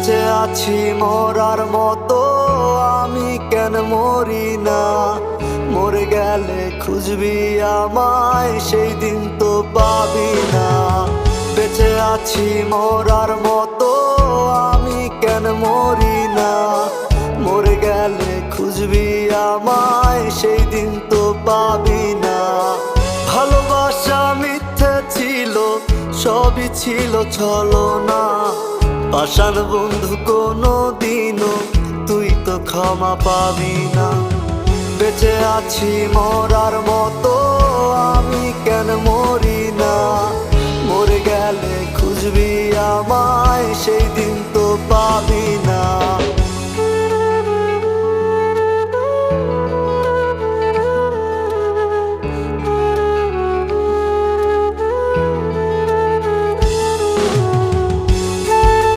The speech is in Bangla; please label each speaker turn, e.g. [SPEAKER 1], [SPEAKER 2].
[SPEAKER 1] বেঁচে আছি মরার মতো, আমি কেন মরি না? মরে গেলে খুঁজবি আমায়, সেই দিন তো পাবি না। বেঁচে আছি মরার মতো, আমি কেন মরি না? মরে গেলে খুঁজবি আমায়, সেই দিন তো পাবি না। ভালোবাসা মিথ্যে ছিল, সবই ছিল ছলনা। পাষাণ বন্ধু কোনো দিনও তুই তো ক্ষমা পাবি না। বেঁচে আছি মরার মতো, আমি কেন মরি না? মরে গেলে খুঁজবি আমায়, সেই দিন তো পাবি